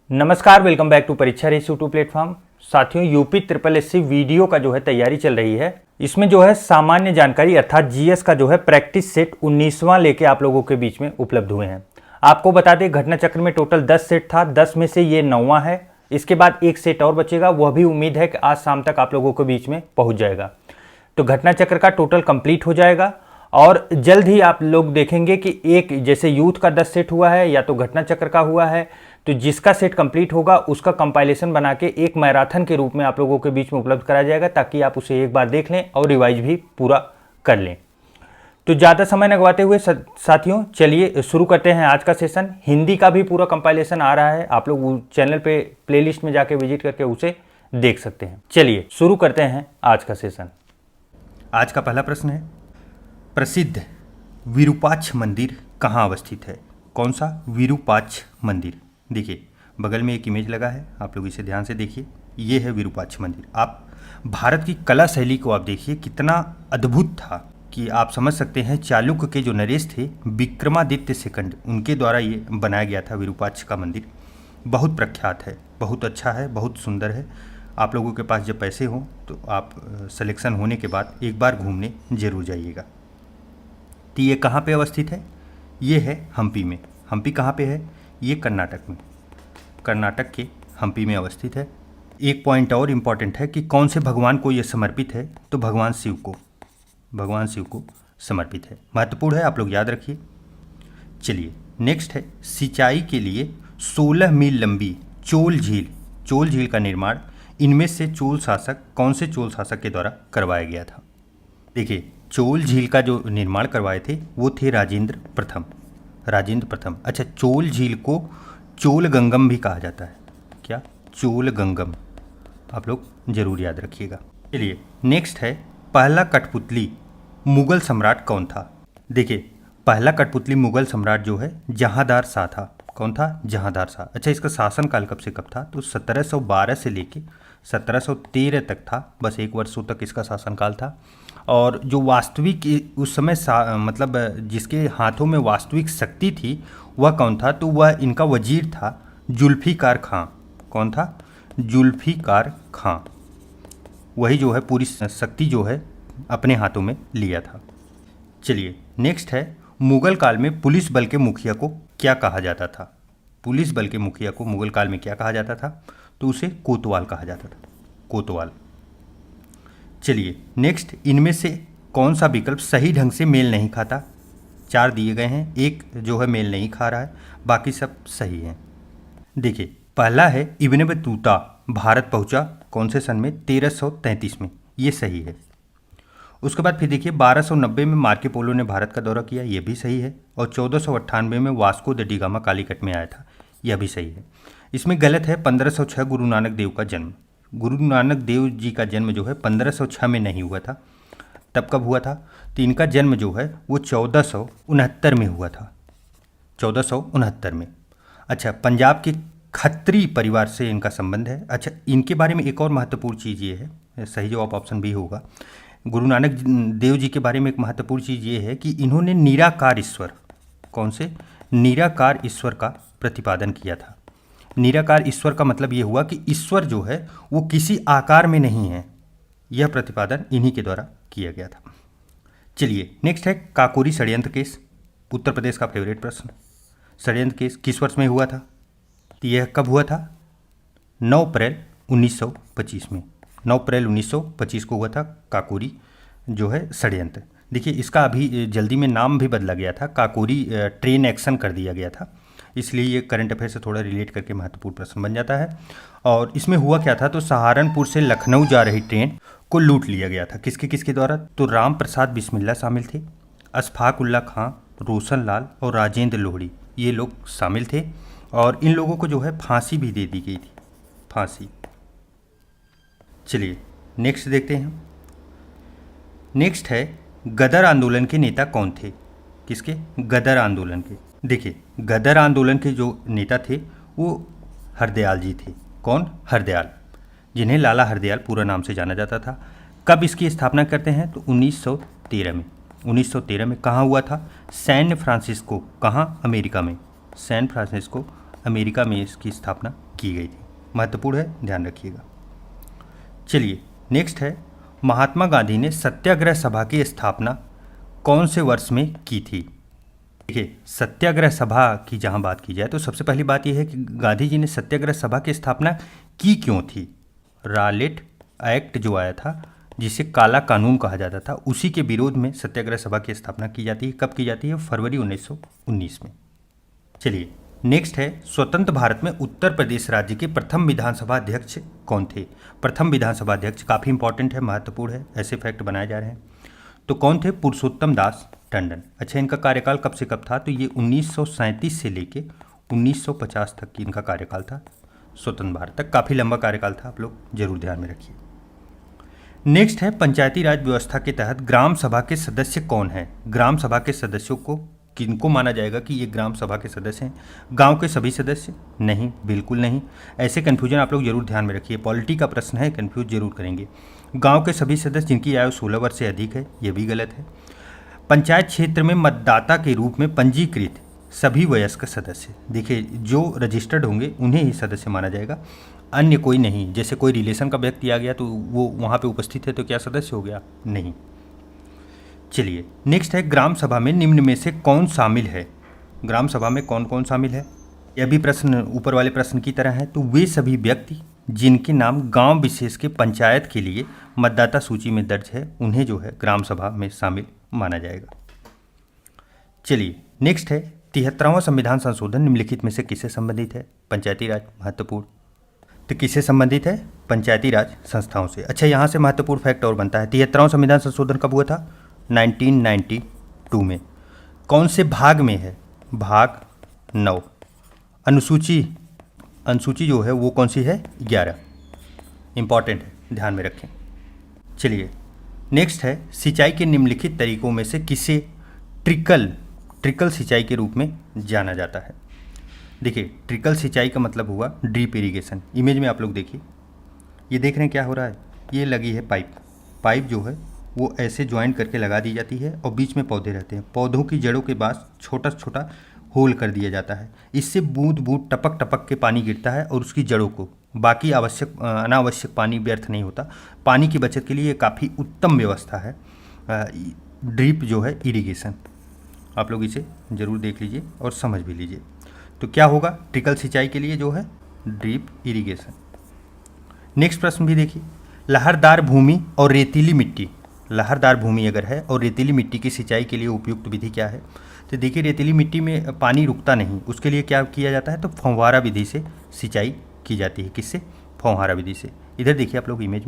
नमस्कार, welcome back to परीक्षा race YouTube platform. साथियों, यूपी ट्रिपल एससी वीडियो का जो है तैयारी चल रही है। इसमें जो है सामान्य जानकारी अर्थात जीएस का जो है प्रैक्टिस सेट 19वां लेके आप लोगों के बीच में उपलब्ध हुए हैं। आपको बता दें, घटना चक्र में टोटल 10 सेट था, 10 में से ये 9वां है। इसके बाद एक सेट और बचेगा, वह भी उम्मीद है कि आज शाम तक आप लोगों के बीच में पहुंच जाएगा। तो घटना चक्र का टोटल कंप्लीट हो जाएगा और जल्द ही आप लोग देखेंगे कि एक जैसे यूथ का 10 सेट हुआ है या तो घटना चक्र का हुआ है, तो जिसका सेट कंप्लीट होगा उसका कंपाइलेशन बना के एक मैराथन के रूप में आप लोगों के बीच में उपलब्ध कराया जाएगा, ताकि आप उसे एक बार देख लें और रिवाइज भी पूरा कर लें। तो ज़्यादा समय न गवाते हुए साथियों, चलिए शुरू करते हैं आज का सेशन। हिंदी का भी पूरा कंपाइलेशन आ रहा है, आप लोग चैनल पे प्लेलिस्ट में जाके विजिट करके उसे देख सकते हैं। चलिए शुरू करते हैं आज का सेशन। आज का पहला प्रश्न है, प्रसिद्ध विरूपाक्ष मंदिर कहाँ अवस्थित है? कौन सा विरूपाक्ष मंदिर? देखिए बगल में एक इमेज लगा है, आप लोग इसे ध्यान से देखिए। ये है विरूपाक्ष मंदिर। आप भारत की कला शैली को आप देखिए, कितना अद्भुत था कि आप समझ सकते हैं। चालुक्य के जो नरेश थे, विक्रमादित्य सेकंड, उनके द्वारा ये बनाया गया था विरूपाक्ष का मंदिर। बहुत प्रख्यात है, बहुत अच्छा है, बहुत सुंदर है। आप लोगों के पास जब पैसे हों तो आप सिलेक्शन होने के बाद एक बार घूमने जरूर जाइएगा। तो ये कहाँ पे अवस्थित है? ये है हम्पी में। हम्पी कहाँ पे है? ये कर्नाटक में, कर्नाटक के हम्पी में अवस्थित है। एक पॉइंट और इम्पॉर्टेंट है कि कौन से भगवान को ये समर्पित है, तो भगवान शिव को समर्पित है। महत्वपूर्ण है, आप लोग याद रखिए। चलिए नेक्स्ट है, सिंचाई के लिए 16 मील लंबी चोल झील का निर्माण इनमें से चोल शासक, कौन से चोल शासक के द्वारा करवाया गया था? देखिए, चोल झील का जो निर्माण करवाए थे वो थे राजेंद्र प्रथम। अच्छा, चोल झील को चोल गंगम भी कहा जाता है। क्या? चोल गंगम, आप लोग जरूर याद रखिएगा। चलिए नेक्स्ट है, पहला कठपुतली मुगल सम्राट कौन था? देखिए, पहला कठपुतली मुगल सम्राट जो है जहांदार शाह था। कौन था? जहांदार शाह। अच्छा, इसका शासनकाल कब से कब था? तो 1712 से लेके 1713 तक था, बस 1 वर्षों तक इसका शासनकाल था। और जो वास्तविक उस समय मतलब जिसके हाथों में वास्तविक शक्ति थी वह कौन था? तो वह इनका वजीर था जुल्फिकार खां। कौन था? जुल्फिकार खां। वही जो है पूरी शक्ति जो है अपने हाथों में लिया था। चलिए नेक्स्ट है, मुगल काल में पुलिस बल के मुखिया को क्या कहा जाता था? पुलिस बल के मुखिया को मुगल काल में क्या कहा जाता था? तो उसे कोतवाल कहा जाता था, कोतवाल। चलिए नेक्स्ट, इनमें से कौन सा विकल्प सही ढंग से मेल नहीं खाता? 4 दिए गए हैं, एक जो है मेल नहीं खा रहा है, बाकी सब सही हैं। देखिए, पहला है इब्न बतूता भारत पहुंचा कौन से सन में? 1333 में, ये सही है। उसके बाद फिर देखिए, 1290 में मार्को पोलो ने भारत का दौरा किया, ये भी सही है। और 1498 में वास्को द डिगामा कालीकट में आया था, यह भी सही है। इसमें गलत है 1506 गुरु नानक देव का जन्म। गुरु नानक देव जी का जन्म जो है 1506 में नहीं हुआ था। तब कब हुआ था? तो इनका जन्म जो है वो 1469 में हुआ था, 1469 में। अच्छा, पंजाब के खत्री परिवार से इनका संबंध है। अच्छा, इनके बारे में एक और महत्वपूर्ण चीज़ ये है, सही जवाब ऑप्शन बी होगा। गुरु नानक देव जी के बारे में एक महत्वपूर्ण चीज़ ये है कि इन्होंने निराकार ईश्वर, कौन से? निराकार ईश्वर का प्रतिपादन किया था। निराकार ईश्वर का मतलब ये हुआ कि ईश्वर जो है वो किसी आकार में नहीं है, यह प्रतिपादन इन्हीं के द्वारा किया गया था। चलिए नेक्स्ट है, काकोरी षड्यंत्र केस, उत्तर प्रदेश का फेवरेट प्रश्न। षड्यंत्र केस किस वर्ष में हुआ था? तो यह कब हुआ था? 9 अप्रैल 1925 में। 9 अप्रैल 1925 को हुआ था काकोरी जो है षड्यंत्र। देखिए, इसका अभी जल्दी में नाम भी बदला गया था, काकोरी ट्रेन एक्शन कर दिया गया था, इसलिए ये करंट अफेयर से थोड़ा रिलेट करके महत्वपूर्ण प्रश्न बन जाता है। और इसमें हुआ क्या था? तो सहारनपुर से लखनऊ जा रही ट्रेन को लूट लिया गया था। किसके द्वारा? तो राम प्रसाद बिस्मिल्ला शामिल थे, अशफाक उल्ला खां, रोशन लाल और राजेंद्र लोहड़ी, ये लोग शामिल थे। और इन लोगों को जो है फांसी भी दे दी गई थी, फांसी। चलिए नेक्स्ट देखते हैं। नेक्स्ट है, गदर आंदोलन के नेता कौन थे? किसके? गदर आंदोलन के। देखिए, गदर आंदोलन के जो नेता थे वो हरदयाल जी थे। कौन? हरदयाल, जिन्हें लाला हरदयाल पूरा नाम से जाना जाता था। कब इसकी स्थापना करते हैं? तो 1913 में। 1913 में कहाँ हुआ था? San Francisco. कहाँ? अमेरिका में। सैन फ्रांसिस्को अमेरिका में इसकी स्थापना की गई थी। महत्वपूर्ण है, ध्यान रखिएगा। चलिए नेक्स्ट है, महात्मा गांधी ने सत्याग्रह सभा की स्थापना कौन से वर्ष में की थी? देखिए, सत्याग्रह सभा की जहां बात की जाए तो सबसे पहली बात यह है कि गांधी जी ने सत्याग्रह सभा की स्थापना की क्यों थी? रॉलेट एक्ट जो आया था, जिसे काला कानून कहा जाता था, उसी के विरोध में सत्याग्रह सभा की स्थापना की जाती है। कब की जाती है? फरवरी 1919 में। चलिए नेक्स्ट है, स्वतंत्र भारत में उत्तर प्रदेश राज्य के प्रथम विधानसभा अध्यक्ष कौन थे? प्रथम विधानसभा अध्यक्ष काफ़ी इंपॉर्टेंट है, महत्वपूर्ण है, ऐसे फैक्ट बनाए जा रहे हैं। तो कौन थे? पुरुषोत्तम दास टंडन। अच्छा, इनका कार्यकाल कब से कब था? तो ये 1937 से लेके 1950 तक की इनका कार्यकाल था, स्वतंत्र भारत तक। काफ़ी लंबा कार्यकाल था, आप लोग जरूर ध्यान में रखिए। नेक्स्ट है, पंचायती राज व्यवस्था के तहत ग्राम सभा के सदस्य कौन है? ग्राम सभा के सदस्यों को किनको माना जाएगा कि ये ग्राम सभा के सदस्य हैं? गांव के सभी सदस्य? नहीं, बिल्कुल नहीं। ऐसे कन्फ्यूजन आप लोग जरूर ध्यान में रखिए, पॉलिटी का प्रश्न है, कन्फ्यूज जरूर करेंगे। गांव के सभी सदस्य जिनकी आयु 16 वर्ष से अधिक है, ये भी गलत है। पंचायत क्षेत्र में मतदाता के रूप में पंजीकृत सभी वयस्क सदस्य, देखिए जो रजिस्टर्ड होंगे उन्हें ही सदस्य माना जाएगा, अन्य कोई नहीं। जैसे कोई रिलेशन का व्यक्ति आ गया तो वो वहाँ पे उपस्थित है तो क्या सदस्य हो गया? नहीं। चलिए नेक्स्ट है, ग्राम सभा में निम्न में से कौन शामिल है? ग्राम सभा में कौन कौन शामिल है? यह भी प्रश्न ऊपर वाले प्रश्न की तरह है। तो वे सभी व्यक्ति जिनके नाम गांव विशेष के पंचायत के लिए मतदाता सूची में दर्ज है, उन्हें जो है ग्राम सभा में शामिल माना जाएगा। चलिए नेक्स्ट है, 73वां संविधान संशोधन निम्नलिखित में से किससे संबंधित है? पंचायती राज। महत्वपूर्ण। तो किससे संबंधित है? पंचायती राज संस्थाओं से। अच्छा, यहाँ से महत्वपूर्ण फैक्ट और बनता है, 73वां संविधान संशोधन कब हुआ था? 1992 में। कौन से भाग में है? भाग 9। अनुसूची जो है वो कौन सी है? 11। इंपॉर्टेंट है, ध्यान में रखें। चलिए नेक्स्ट है, सिंचाई के निम्नलिखित तरीकों में से किसे ट्रिकल सिंचाई के रूप में जाना जाता है? देखिए, ट्रिकल सिंचाई का मतलब हुआ ड्रिप इरिगेशन। इमेज में आप लोग देखिए, ये देख रहे हैं क्या हो रहा है? ये लगी है पाइप जो है वो ऐसे ज्वाइन करके लगा दी जाती है और बीच में पौधे रहते हैं। पौधों की जड़ों के पास छोटा छोटा होल कर दिया जाता है। इससे बूंद बूंद टपक टपक के पानी गिरता है और उसकी जड़ों को बाकी अनावश्यक पानी व्यर्थ नहीं होता। पानी की बचत के लिए ये काफ़ी उत्तम व्यवस्था है, ड्रिप जो है इरिगेशन। आप लोग इसे ज़रूर देख लीजिए और समझ भी लीजिए। तो क्या होगा ट्रिकल सिंचाई के लिए? जो है ड्रिप इरिगेशन। नेक्स्ट प्रश्न भी देखिए, लहरदार भूमि और रेतीली मिट्टी, लहरदार भूमि अगर है और रेतीली मिट्टी की सिंचाई के लिए उपयुक्त विधि क्या है? तो देखिए, रेतीली मिट्टी में पानी रुकता नहीं, उसके लिए क्या किया जाता है? तो फव्वारा विधि से सिंचाई की जाती है। किससे? फव्वारा विधि से। इधर देखिए आप लोग इमेज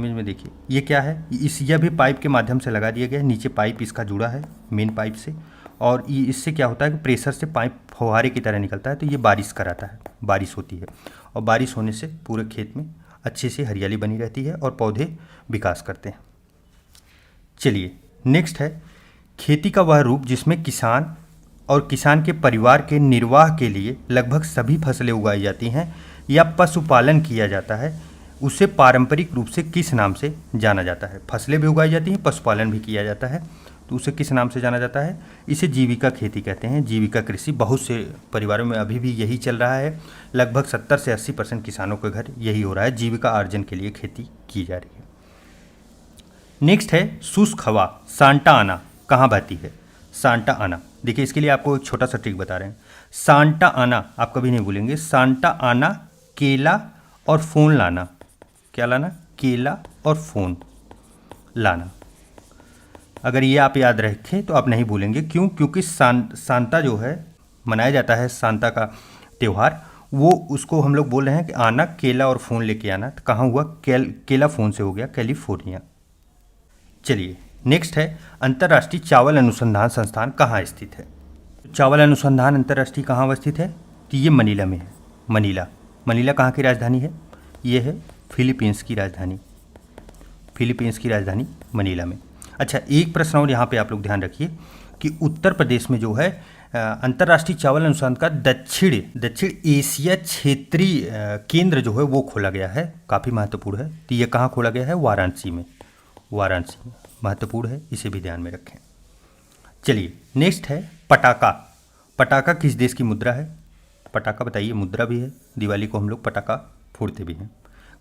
में देखिए, ये क्या है? यह भी पाइप के माध्यम से लगा दिया गया है। नीचे पाइप इसका जुड़ा है मेन पाइप से, और इससे क्या होता है कि प्रेशर से पाइप फव्वारे की तरह निकलता है। तो ये बारिश कराता है, बारिश होती है, और बारिश होने से पूरे खेत में अच्छे से हरियाली बनी रहती है और पौधे विकास करते हैं। चलिए नेक्स्ट है, खेती का वह रूप जिसमें किसान और किसान के परिवार के निर्वाह के लिए लगभग सभी फसलें उगाई जाती हैं या पशुपालन किया जाता है, उसे पारंपरिक रूप से किस नाम से जाना जाता है? फसलें भी उगाई जाती हैं, पशुपालन भी किया जाता है, तो उसे किस नाम से जाना जाता है? इसे जीविका खेती कहते हैं, जीविका कृषि। बहुत से परिवारों में अभी भी यही चल रहा है। लगभग 70 से 80% किसानों के घर यही हो रहा है, जीविका अर्जन के लिए खेती की जा रही है। नेक्स्ट है, शुष्क हवा सांता आना कहाँ बहती है? सांता आना। देखिए, इसके लिए आपको एक छोटा सा ट्रिक बता रहे हैं। सांता आना आप कभी नहीं भूलेंगे। सांता आना, केला और फोन लाना। क्या लाना? केला और फोन लाना। अगर ये आप याद रखें तो आप नहीं भूलेंगे। क्यों? क्योंकि सांता जो है मनाया जाता है, सांता का त्यौहार, वो उसको हम लोग बोल रहे हैं कि आना, केला और फोन लेके आना। तो कहाँ हुआ? केला फोन से हो गया कैलिफोर्निया। चलिए नेक्स्ट है, अंतर्राष्ट्रीय चावल अनुसंधान संस्थान कहाँ स्थित है? चावल अनुसंधान अंतर्राष्ट्रीय कहाँ स्थित है? तो ये मनीला में है। मनीला कहाँ की राजधानी है? ये है फिलीपींस की राजधानी। फिलीपींस की राजधानी मनीला में। अच्छा, एक प्रश्न और यहाँ पे आप लोग ध्यान रखिए कि उत्तर प्रदेश में जो है अंतर्राष्ट्रीय चावल अनुसंधान का दक्षिण एशिया क्षेत्रीय केंद्र जो है वो खोला गया है। काफ़ी महत्वपूर्ण है। तो ये कहाँ खोला गया है? वाराणसी में। महत्वपूर्ण है, इसे भी ध्यान में रखें। चलिए नेक्स्ट है, पटाका किस देश की मुद्रा है? पटाखा बताइए, मुद्रा भी है, दिवाली को हम लोग पटाखा फोड़ते भी हैं।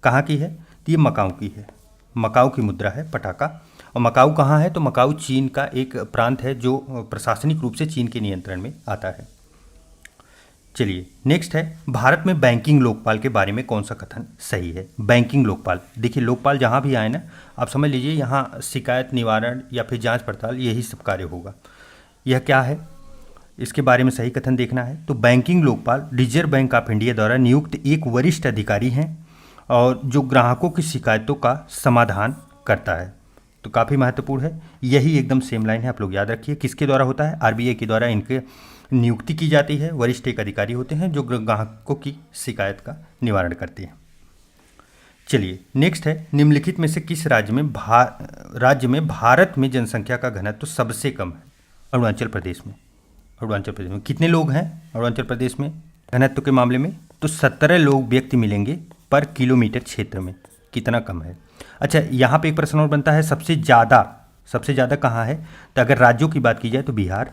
कहाँ की है? तो ये मकाऊ की है, मकाऊ की मुद्रा है पटाखा। और मकाऊ कहाँ है? तो मकाऊ चीन का एक प्रांत है जो प्रशासनिक रूप से चीन के नियंत्रण में आता है। चलिए नेक्स्ट है, भारत में बैंकिंग लोकपाल के बारे में कौन सा कथन सही है? बैंकिंग लोकपाल, देखिए लोकपाल जहाँ भी आए ना, आप समझ लीजिए यहाँ शिकायत निवारण या फिर जांच पड़ताल यही सब कार्य होगा। यह क्या है, इसके बारे में सही कथन देखना है। तो banking Lokpal reserve bank of India द्वारा नियुक्त एक वरिष्ठ अधिकारी हैं और जो ग्राहकों की शिकायतों का समाधान करता है। तो काफ़ी महत्वपूर्ण है, यही एकदम सेम लाइन है, आप लोग याद रखिए। किसके द्वारा होता है? आरबीआई के द्वारा इनके नियुक्ति की जाती है। वरिष्ठ एक अधिकारी होते हैं जो ग्राहकों की शिकायत का निवारण करते हैं। चलिए नेक्स्ट है, निम्नलिखित में से किस राज्य में भारत में जनसंख्या का घनत्व तो सबसे कम है? अरुणाचल प्रदेश में। अरुणाचल प्रदेश में कितने लोग हैं अरुणाचल प्रदेश में घनत्व के मामले में? तो 17 लोग व्यक्ति मिलेंगे पर किलोमीटर क्षेत्र में। कितना कम है? अच्छा, यहाँ पे एक प्रश्न और बनता है, सबसे ज़्यादा कहाँ है? तो अगर राज्यों की बात की जाए तो बिहार,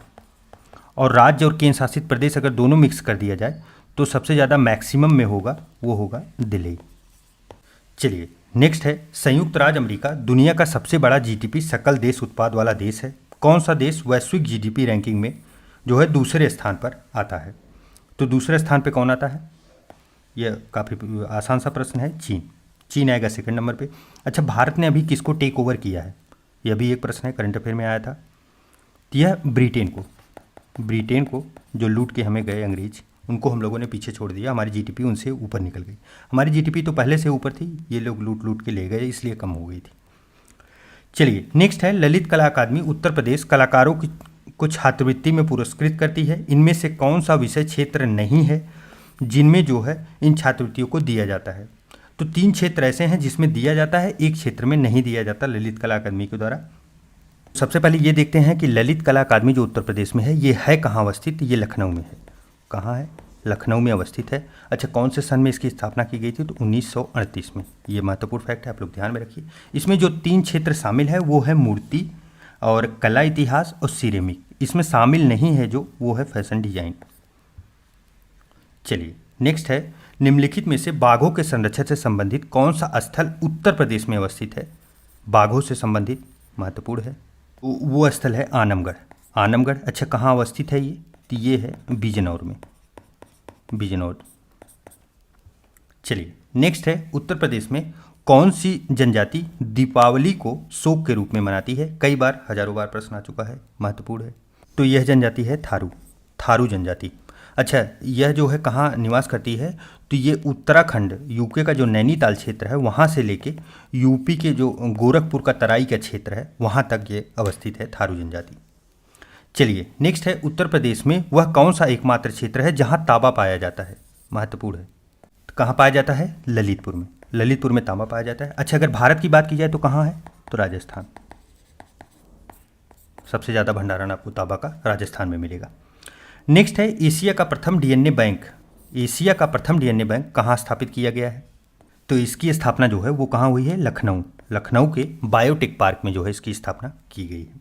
और राज्य और केंद्र शासित प्रदेश अगर दोनों मिक्स कर दिया जाए तो सबसे ज़्यादा मैक्सिमम में होगा, वो होगा दिल्ली। चलिए नेक्स्ट है, संयुक्त राज्य अमेरिका दुनिया का सबसे बड़ा जीडीपी सकल देश उत्पाद वाला देश है। कौन सा देश वैश्विक जीडीपी रैंकिंग में जो है दूसरे स्थान पर आता है? तो दूसरे स्थान पे कौन आता है? यह काफ़ी आसान सा प्रश्न है, चीन आएगा सेकंड नंबर पे। अच्छा, भारत ने अभी किसको टेक ओवर किया है? यह भी एक प्रश्न है, करंट अफेयर में आया था। यह ब्रिटेन को जो लूट के हमें गए अंग्रेज, उनको हम लोगों ने पीछे छोड़ दिया, हमारी जीडीपी उनसे ऊपर निकल गई। हमारी जीडीपी तो पहले से ऊपर थी, ये लोग लूट के ले गए इसलिए कम हो गई थी। चलिए नेक्स्ट है, ललित कला अकादमी उत्तर प्रदेश कलाकारों की को छात्रवृत्ति में पुरस्कृत करती है। इनमें से कौन सा विषय क्षेत्र नहीं है जिनमें जो है इन छात्रवृत्तियों को दिया जाता है? तो 3 क्षेत्र ऐसे हैं जिसमें दिया जाता है, एक क्षेत्र में नहीं दिया जाता ललित कला अकादमी के द्वारा। सबसे पहले ये देखते हैं कि ललित कला अकादमी जो उत्तर प्रदेश में है ये है कहाँ अवस्थित? ये लखनऊ में है। कहाँ है? लखनऊ में अवस्थित है। अच्छा, कौन से सन में इसकी स्थापना की गई थी? तो 1938 में। ये महत्वपूर्ण फैक्ट है, आप लोग ध्यान में रखिए। इसमें जो 3 क्षेत्र शामिल है वो है मूर्ति और कला इतिहास और सिरेमिक। इसमें शामिल नहीं है जो वो है फैशन डिजाइन। चलिए नेक्स्ट है, निम्नलिखित में से बाघों के संरक्षण से संबंधित कौन सा स्थल उत्तर प्रदेश में अवस्थित है? बाघों से संबंधित महत्वपूर्ण है, वो स्थल है आनमगढ़। अच्छा, कहाँ अवस्थित है ये? तो ये है बिजनौर में, बिजनौर। चलिए नेक्स्ट है, उत्तर प्रदेश में कौन सी जनजाति दीपावली को शोक के रूप में मनाती है? कई बार, हजारों बार प्रश्न आ चुका है, महत्वपूर्ण है। तो यह जनजाति है थारू जनजाति। अच्छा, यह जो है कहाँ निवास करती है? तो ये उत्तराखंड, यूके का जो नैनीताल क्षेत्र है वहाँ से लेके यूपी के जो गोरखपुर का तराई का क्षेत्र है वहाँ तक ये अवस्थित है थारू जनजाति। चलिए नेक्स्ट है, उत्तर प्रदेश में वह कौन सा एकमात्र क्षेत्र है जहाँ तांबा पाया जाता है? महत्वपूर्ण है। तो कहाँ पाया जाता है? ललितपुर में तांबा पाया जाता है। अच्छा, अगर भारत की बात की जाए तो कहाँ है? तो राजस्थान। सबसे ज़्यादा भंडारण आपको तांबा का राजस्थान में मिलेगा। नेक्स्ट है, एशिया का प्रथम डीएनए बैंक कहाँ स्थापित किया गया है? तो इसकी स्थापना जो है वो कहाँ हुई है? लखनऊ के बायोटेक पार्क में जो है इसकी स्थापना की गई है।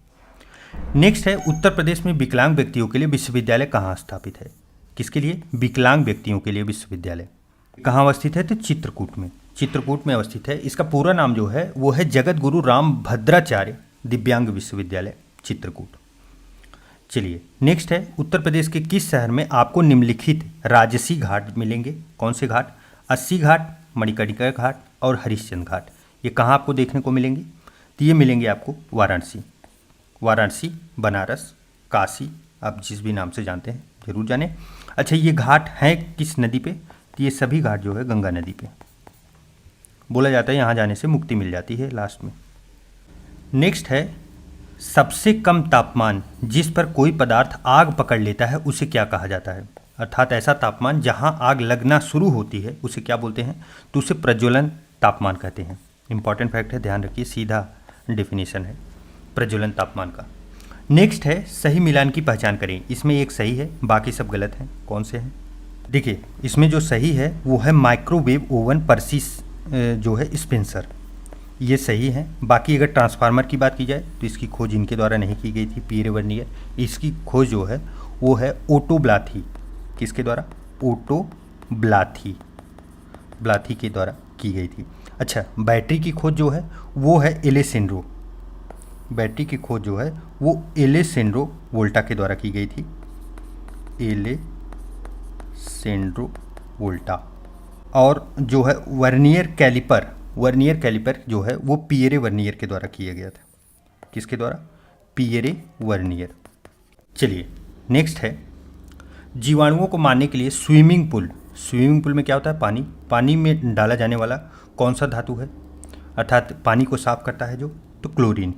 नेक्स्ट है, उत्तर प्रदेश में विकलांग व्यक्तियों के लिए विश्वविद्यालय कहाँ स्थापित है? किसके लिए? विकलांग व्यक्तियों के लिए विश्वविद्यालय कहाँ अवस्थित है? तो चित्रकूट में अवस्थित है। इसका पूरा नाम जो है वो है जगत गुरु राम भद्राचार्य दिव्यांग विश्वविद्यालय चित्रकूट। चलिए नेक्स्ट है, उत्तर प्रदेश के किस शहर में आपको निम्नलिखित राजसी घाट मिलेंगे? कौन से घाट? अस्सी घाट, मणिकर्णिका घाट और हरिश्चंद्र घाट। ये कहाँ आपको देखने को मिलेंगे? तो ये मिलेंगे आपको वाराणसी, बनारस, काशी, आप जिस भी नाम से जानते हैं जरूर जाने। अच्छा, ये घाट हैं किस नदी पे? तो ये सभी घाट जो है गंगा नदी पे। बोला जाता है यहाँ जाने से मुक्ति मिल जाती है लास्ट में। नेक्स्ट है, सबसे कम तापमान जिस पर कोई पदार्थ आग पकड़ लेता है उसे क्या कहा जाता है? अर्थात ऐसा तापमान जहां आग लगना शुरू होती है उसे क्या बोलते हैं? तो उसे प्रज्वलन तापमान कहते हैं। इंपॉर्टेंट फैक्ट है, ध्यान रखिए, सीधा डेफिनेशन है प्रज्वलन तापमान का। नेक्स्ट है, सही मिलान की पहचान करें। इसमें एक सही है, बाकी सब गलत हैं। कौन से हैं? देखिए, इसमें जो सही है वो है माइक्रोवेव ओवन पर्सिस जो है स्पेंसर, ये सही है। बाकी अगर ट्रांसफार्मर की बात की जाए तो इसकी खोज इनके द्वारा नहीं की गई थी, पियरे वर्नियर। इसकी खोज जो है वो है ओटो ब्लाथी। किसके द्वारा? ओटो ब्लाथी के द्वारा की गई थी। अच्छा, बैटरी की खोज जो है वो है एलेसेंड्रो, बैटरी की खोज जो है वो एलेसेंड्रो वोल्टा के द्वारा की गई थी, एलेसेंड्रो वोल्टा। और जो है वर्नियर कैलिपर जो है वो पियरे वर्नियर के द्वारा किया गया था। किसके द्वारा? Pierre vernier. चलिए नेक्स्ट है, जीवाणुओं को मारने के लिए स्विमिंग पूल में क्या होता है? पानी में डाला जाने वाला कौन सा धातु है, अर्थात पानी को साफ करता है जो, तो क्लोरीन।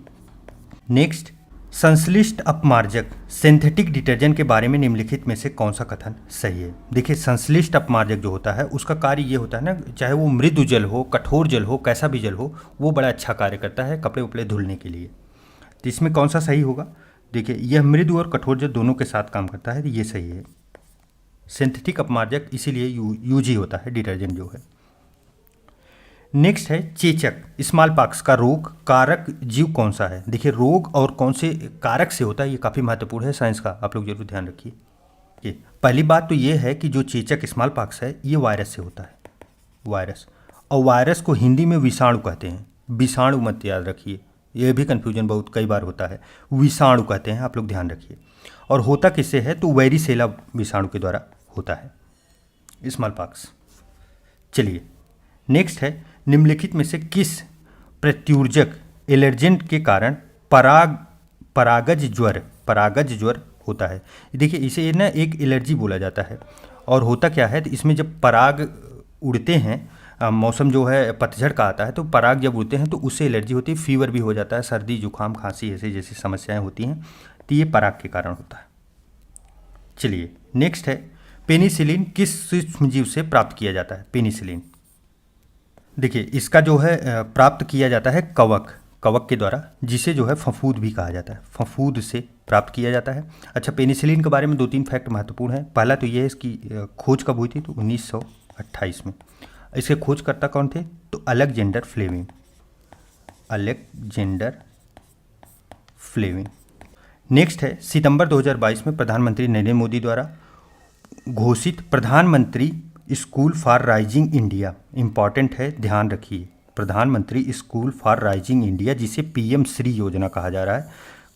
नेक्स्ट, संश्लिष्ट अपमार्जक सिंथेटिक डिटर्जेंट के बारे में निम्नलिखित में से कौन सा कथन सही है? देखिए, संश्लिष्ट अपमार्जक जो होता है उसका कार्य ये होता है ना, चाहे वो मृदु जल हो, कठोर जल हो, कैसा भी जल हो, वो बड़ा अच्छा कार्य करता है कपड़े उपड़े धुलने के लिए। तो इसमें कौन सा सही होगा? देखिए, यह मृदु और कठोर जल दोनों के साथ काम करता है, तो ये सही है। सिंथेटिक अपमार्जक इसीलिए यूज ही होता है डिटर्जेंट जो है। नेक्स्ट है चेचक, स्मॉलपॉक्स का रोग कारक जीव कौन सा है? देखिए, रोग और कौन से कारक से होता है ये काफ़ी महत्वपूर्ण है साइंस का, आप लोग जरूर ध्यान रखिए। ये पहली बात तो ये है कि जो चेचक स्मॉलपॉक्स है ये वायरस से होता है, वायरस। और वायरस को हिंदी में विषाणु कहते हैं, विषाणु मत याद रखिए, ये भी कन्फ्यूजन बहुत कई बार होता है, विषाणु कहते हैं, आप लोग ध्यान रखिए। और होता किससे है? तो वेरिसेला विषाणु के द्वारा होता है स्मॉलपॉक्स। चलिए नेक्स्ट है, निम्नलिखित में से किस प्रत्युर्जक एलर्जेंट के कारण परागज ज्वर होता है? देखिए, इसे ना एक एलर्जी बोला जाता है। और होता क्या है, तो इसमें जब पराग उड़ते हैं, मौसम जो है पतझड़ का आता है, तो पराग जब उड़ते हैं तो उससे एलर्जी होती है, फीवर भी हो जाता है, सर्दी जुकाम खांसी ऐसे जैसी समस्याएं होती हैं, तो ये पराग के कारण होता है। चलिए नेक्स्ट है, पेनिसिलिन किस सूक्ष्मजीव से प्राप्त किया जाता है? पेनिसिलिन, देखिए इसका जो है प्राप्त किया जाता है कवक के द्वारा, जिसे जो है फफूद भी कहा जाता है, फफूद से प्राप्त किया जाता है। अच्छा, पेनिसिलिन के बारे में 2-3 फैक्ट महत्वपूर्ण है। पहला तो ये है, इसकी खोज कब हुई थी? तो 1928 में। इसके खोजकर्ता कौन थे? तो अलेक्जेंडर फ्लेमिंग। नेक्स्ट है, सितंबर 2022 में प्रधानमंत्री नरेंद्र मोदी द्वारा घोषित प्रधानमंत्री school for rising India, important है, ध्यान रखिए, प्रधानमंत्री स्कूल फॉर राइजिंग इंडिया, जिसे पीएम श्री योजना कहा जा रहा है,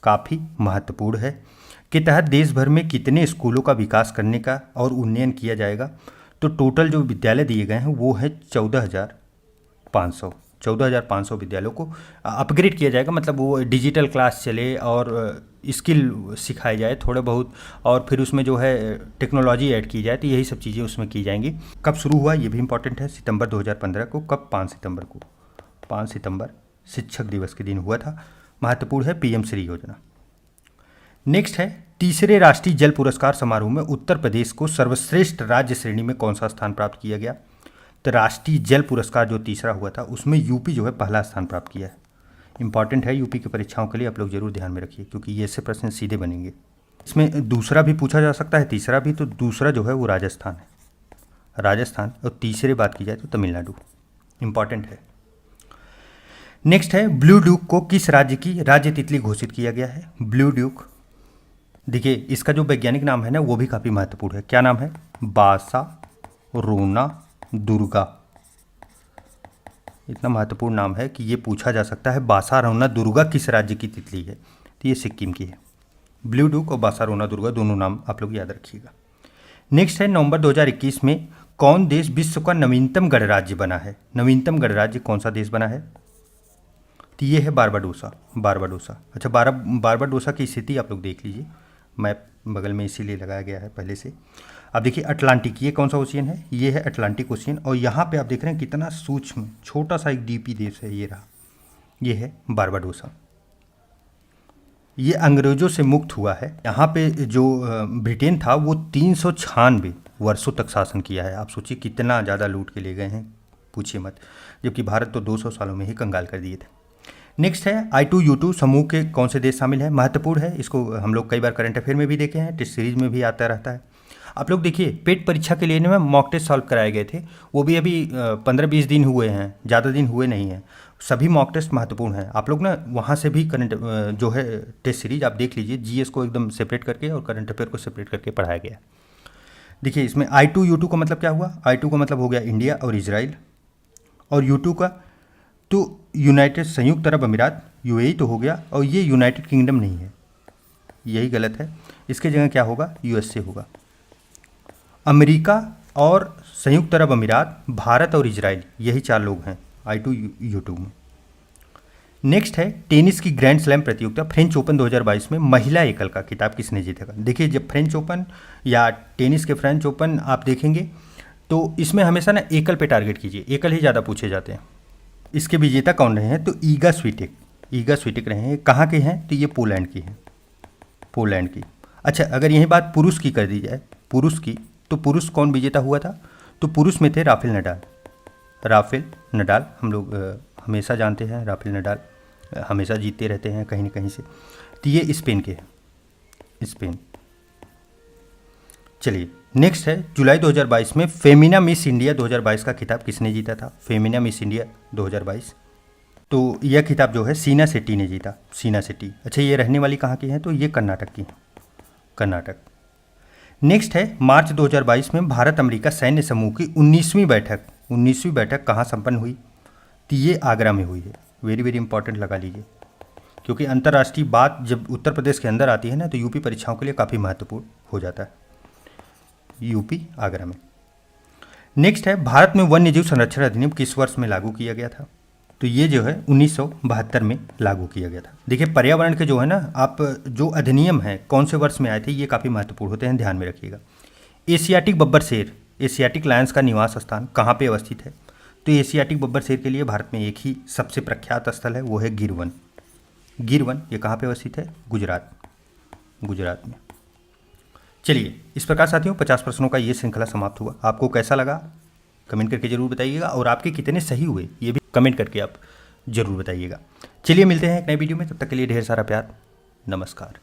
काफ़ी महत्वपूर्ण है, के तहत देश भर में कितने स्कूलों का विकास करने का और उन्नयन किया जाएगा? तो टोटल जो विद्यालय दिए गए हैं वो है 14,500 विद्यालयों को अपग्रेड किया जाएगा, मतलब वो डिजिटल क्लास चले और स्किल सिखाई जाए थोड़े बहुत, और फिर उसमें जो है टेक्नोलॉजी ऐड की जाए, तो यही सब चीज़ें उसमें की जाएंगी। कब शुरू हुआ ये भी इंपॉर्टेंट है, सितंबर 2015 को। कब? 5 सितंबर शिक्षक दिवस के दिन हुआ था, महत्वपूर्ण है पीएम श्री योजना। नेक्स्ट है, तीसरे राष्ट्रीय जल पुरस्कार समारोह में उत्तर प्रदेश को सर्वश्रेष्ठ राज्य श्रेणी में कौन सा स्थान प्राप्त किया गया? तो राष्ट्रीय जल पुरस्कार जो तीसरा हुआ था उसमें यूपी जो है पहला स्थान प्राप्त किया है। इंपॉर्टेंट है यूपी की परीक्षाओं के लिए, आप लोग जरूर ध्यान में रखिए, क्योंकि ये से प्रश्न सीधे बनेंगे। इसमें दूसरा भी पूछा जा सकता है, तीसरा भी, तो दूसरा जो है वो राजस्थान है, और तीसरे बात की जाए तो तमिलनाडु, इंपॉर्टेंट है। नेक्स्ट है, ब्लू ड्यूक को किस राज्य की राज्य तितली घोषित किया गया है? ब्लू ड्यूक, देखिए इसका जो वैज्ञानिक नाम है ना वो भी काफ़ी महत्वपूर्ण है। क्या नाम है? बासारोना दुर्गा। इतना महत्वपूर्ण नाम है कि ये पूछा जा सकता है, बासारोना दुर्गा किस राज्य की तितली है? तो ये सिक्किम की है। ब्लू ड्यूक और बासारोना दुर्गा दोनों नाम आप लोग याद रखिएगा। नेक्स्ट है, नवंबर 2021 में कौन देश विश्व का नवीनतम गणराज्य बना है? नवीनतम गणराज्य कौन सा देश बना है? तो ये है बारबाडोसा। अच्छा, बारबाडोसा की स्थिति आप लोग देख लीजिए, मैप बगल में इसीलिए लगाया गया है पहले से। अब देखिए अटलांटिक, ये कौन सा ओशियन है? ये है अटलांटिक ओशियन, और यहाँ पे आप देख रहे हैं कितना सूक्ष्म छोटा सा एक द्वीपीय देश है, ये रहा, ये है बारबाडोसा। ये अंग्रेजों से मुक्त हुआ है। यहाँ पे जो ब्रिटेन था वो 396 वर्षों तक शासन किया है। आप सोचिए कितना ज़्यादा लूट के ले गए हैं, पूछिए मत, जबकि भारत तो 200 सालों में ही कंगाल कर दिए थे। नेक्स्ट है, I2U2 समूह के कौन से देश शामिल है? महत्वपूर्ण है, इसको हम लोग कई बार करंट अफेयर में भी देखे हैं, टेस्ट सीरीज में भी आता रहता है। आप लोग देखिए, पेट परीक्षा के लिए में मॉक टेस्ट सॉल्व कराए गए थे, वो भी अभी 15-20 दिन हुए हैं, ज़्यादा दिन हुए नहीं हैं। सभी मॉक टेस्ट महत्वपूर्ण हैं, आप लोग ना वहाँ से भी करंट जो है टेस्ट सीरीज आप देख लीजिए, जीएस को एकदम सेपरेट करके और करंट अफेयर को सेपरेट करके पढ़ाया गया। देखिए इसमें I2U2 का मतलब क्या हुआ, I2 का मतलब हो गया इंडिया और इजराइल, और U2 का तो यूनाइटेड संयुक्त अरब अमीरात, यूएई तो हो गया, और ये यूनाइटेड किंगडम नहीं है, यही गलत है, इसके जगह क्या होगा, यूएसए होगा। अमेरिका और संयुक्त अरब अमीरात, भारत और इजराइल, यही 4 लोग हैं I2U2 में। नेक्स्ट है टेनिस की ग्रैंड स्लैम प्रतियोगिता फ्रेंच ओपन 2022 में महिला एकल का खिताब किसने जीतेगा। देखिए जब फ्रेंच ओपन या टेनिस के फ्रेंच ओपन आप देखेंगे तो इसमें हमेशा ना एकल पे टारगेट कीजिए, एकल ही ज़्यादा पूछे जाते हैं। इसके विजेता कौन रहे हैं, तो ईगा स्विटेक रहे हैं। कहाँ के हैं, तो ये पोलैंड की हैं, पोलैंड की। अच्छा अगर यही बात पुरुष की कर दी जाए, पुरुष की, तो पुरुष कौन विजेता हुआ था, तो पुरुष में थे राफेल नडाल। हम लोग हमेशा जानते हैं राफेल नडाल हमेशा जीतते रहते हैं कहीं न कहीं से, तो ये स्पेन के हैं, स्पेन। चलिए नेक्स्ट है जुलाई 2022 में फेमिना मिस इंडिया 2022 का खिताब किसने जीता था, फेमिना मिस इंडिया 2022, तो यह खिताब जो है सीना शेट्टी ने जीता, सीना शेट्टी। अच्छा ये रहने वाली कहाँ की हैं, तो ये कर्नाटक की हैं, कर्नाटक। नेक्स्ट है मार्च 2022 में भारत अमेरिका सैन्य समूह की 19वीं बैठक कहाँ संपन्न हुई, तो ये आगरा में हुई है। वेरी वेरी इंपॉर्टेंट लगा लीजिए, क्योंकि अंतर्राष्ट्रीय बात जब उत्तर प्रदेश के अंदर आती है ना तो यूपी परीक्षाओं के लिए काफ़ी महत्वपूर्ण हो जाता है, यूपी आगरा में। नेक्स्ट है भारत में वन्य जीव संरक्षण अधिनियम किस वर्ष में लागू किया गया था, तो ये जो है 1972 में लागू किया गया था। देखिए पर्यावरण के जो है ना आप जो अधिनियम है कौन से वर्ष में आए थे ये काफ़ी महत्वपूर्ण होते हैं, ध्यान में रखिएगा। एशियाटिक बब्बर शेर, एशियाटिक लायंस का निवास स्थान कहाँ पे अवस्थित है, तो एशियाटिक बब्बर शेर के लिए भारत में एक ही सबसे प्रख्यात स्थल है, वो है गिरवन। ये कहाँ पे अवस्थित है, गुजरात में। चलिए इस प्रकार साथियों 50 प्रश्नों का ये श्रृंखला समाप्त हुआ। आपको कैसा लगा कमेंट करके जरूर बताइएगा, और आपके कितने सही हुए ये भी कमेंट करके आप जरूर बताइएगा। चलिए मिलते हैं एक नए वीडियो में, तब तक के लिए ढेर सारा प्यार, नमस्कार।